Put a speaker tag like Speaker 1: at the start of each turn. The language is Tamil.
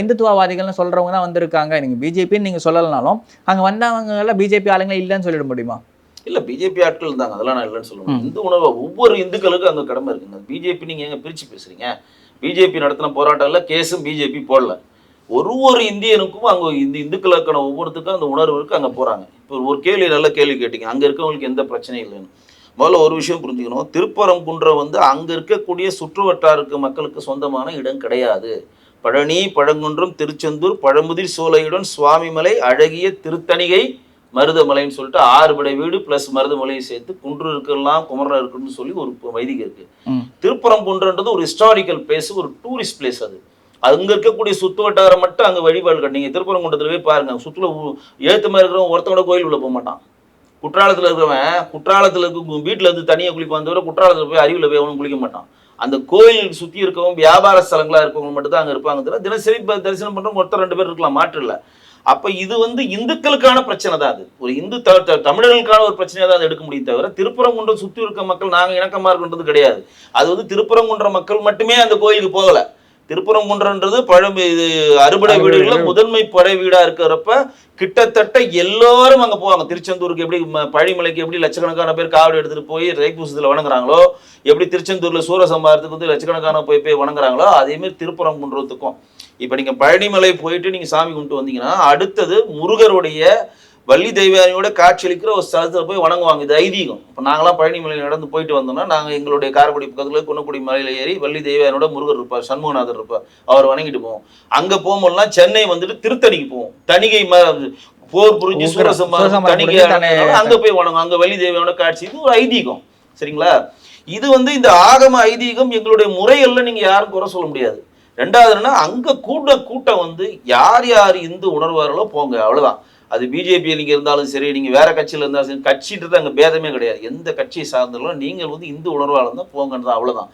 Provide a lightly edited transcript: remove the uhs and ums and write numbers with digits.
Speaker 1: இந்துத்துவவாதிகள்னு சொல்றவங்க தான் வந்திருக்காங்க. நீங்க பிஜேபின்னு நீங்க சொல்லலனாலும் அங்க வந்தவங்க எல்லாம் பிஜேபி ஆளுங்களே இல்லைன்னு சொல்லிட முடியுமா?
Speaker 2: இல்ல பிஜேபி ஆட்கள் இருந்தாங்க, அதெல்லாம் நான் இல்லைன்னு சொல்லணும். இந்து உணர்வு ஒவ்வொரு இந்துக்களுக்கும் அங்க கடமை இருக்குங்க. பிஜேபி நீங்க எங்க பிரிச்சு பேசுறீங்க? பிஜேபி நடத்தின போராட்டம்ல கேஸும் பிஜேபி போடல. ஒரு இந்தியனுக்கும் அங்க இந்த இந்துக்களுக்கான ஒவ்வொருத்துக்கும் அந்த உணர்வு இருக்கு, அங்க போறாங்க. இப்போ ஒரு கேள்வி, நல்ல கேள்வி கேட்டீங்க, அங்க இருக்கவங்களுக்கு எந்த பிரச்சனையும் இல்லைன்னு. முதல்ல ஒரு விஷயம் புரிஞ்சுக்கணும், திருப்பரங்குன்றம் வந்து அங்க இருக்கக்கூடிய சுற்று வட்டார மக்களுக்கு சொந்தமான இடம் கிடையாது. பழனி, பழங்குன்றம், திருச்செந்தூர், பழமுதிர் சோலையுடன் சுவாமிமலை, அழகிய திருத்தணிகை, மருதமலைன்னு சொல்லிட்டு 6 படை வீடு பிளஸ் மருதமலையை சேர்த்து குன்று இருக்கலாம், குமரன் இருக்குன்னு சொல்லி ஒரு வைதிகம் இருக்கு. திருப்பரங்குன்றன்றது ஒரு ஹிஸ்டாரிக்கல் பிளேஸ், ஒரு டூரிஸ்ட் பிளேஸ். அது அங்க இருக்கக்கூடிய சுத்து வட்டாரம் மட்டும் அங்க வழிபாடு கட்டிங்க. திருப்பரங்குன்றத்துல போய் பாருங்க, சுற்றுல ஏத்துமா இருக்கிறவன் ஒருத்தனோட கோயில் உள்ள போக மாட்டான். குற்றாலத்தில் இருக்கிறவன் குற்றாலத்தில் இருக்க வீட்டில் இருந்து தனியாக குளிப்பான் தவிர குற்றாலத்தில் போய் அருவியில் போய் அவனும் குளிக்க மாட்டான். அந்த கோயில் சுற்றி இருக்கவங்க வியாபார ஸ்தலங்களாக இருக்கவங்க மட்டும் தான் அங்கே இருப்பாங்க தவிர தினசரி தரிசனம் பண்ணுறவங்க ஒருத்தர் 2 பேர் இருக்கலாம், மாற்று இல்லை. அப்போ இது வந்து இந்துக்களுக்கான பிரச்சனை தான். அது ஒரு இந்து தமிழர்களுக்கான ஒரு பிரச்சனையாக தான் அதை எடுக்க முடியும் தவிர திருப்பரங்குன்றம் சுற்றி இருக்க மக்கள் நாங்கள் இணக்கமாக இருக்கின்றது கிடையாது. அது வந்து திருப்பரங்குன்ற மக்கள் மட்டுமே அந்த கோயிலுக்கு போகலை. திருப்பரங்குன்றன்றது இது அறுபடை வீடுகள்ல முதன்மை படை வீடா இருக்கிறப்ப கிட்டத்தட்ட எல்லாரும் அங்க போவாங்க. திருச்செந்தூருக்கு எப்படி பழிமலைக்கு எப்படி லட்சக்கணக்கான பேர் காவடி எடுத்துட்டு போய் தைப்பூசத்துல வணங்குறாங்களோ, எப்படி திருச்செந்தூர்ல சூரசம்பாரத்துக்கு வந்து லட்சக்கணக்கான போய் வணங்குறாங்களோ, அதே மாதிரி திருப்பரங்குன்றத்துக்கும். இப்ப நீங்க பழனிமலை போயிட்டு நீங்க சாமி கும்பிட்டு வந்தீங்கன்னா அடுத்தது முருகருடைய வள்ளி தெய்வானியோட காட்சியளிக்கிற ஒரு ஸ்தலத்தில் போய் வணங்குவாங்க. இது ஐதீகம். இப்போ நாங்களாம் பழனிமலை நடந்து போயிட்டு வந்தோம்னா நாங்கள் எங்களுடைய காரைக்குடி பக்கத்தில் குன்னக்குடி மலையில் ஏறி வள்ளி தெய்வானியோட முருகர் இருப்பார், சண்முகநாதர் இருப்பார், அவர் வணங்கிட்டு போவோம். அங்கே போகும்போதுலாம் சென்னை வந்துட்டு திருத்தணிக்கு போவோம். தணிகை போர் புரிஞ்சு சூரசம்ஹாரம் தணிகை அங்கே போய் வணங்கும். அங்கே வள்ளி தெய்வானோட காட்சி, இது ஒரு ஐதீகம். சரிங்களா? இது வந்து இந்த ஆகம ஐதீகம் எங்களுடைய முறைகள்ல நீங்க யாரும் குறை சொல்ல முடியாது. ரெண்டாவதுன்னா அங்க கூட்டம் வந்து யார் யார் இந்து உணர்வார்களோ போங்க, அவ்வளவுதான். அது பிஜேபி நீங்க இருந்தாலும் சரி, நீங்க வேற கட்சியில இருந்தாலும் சரி, கட்சின்றது அங்க பேதமே கிடையாது. எந்த கட்சியை சார்ந்தாலும் நீங்கள் வந்து இந்து உணர்வாளர் தான் போங்கன்றது, அவ்வளவுதான்.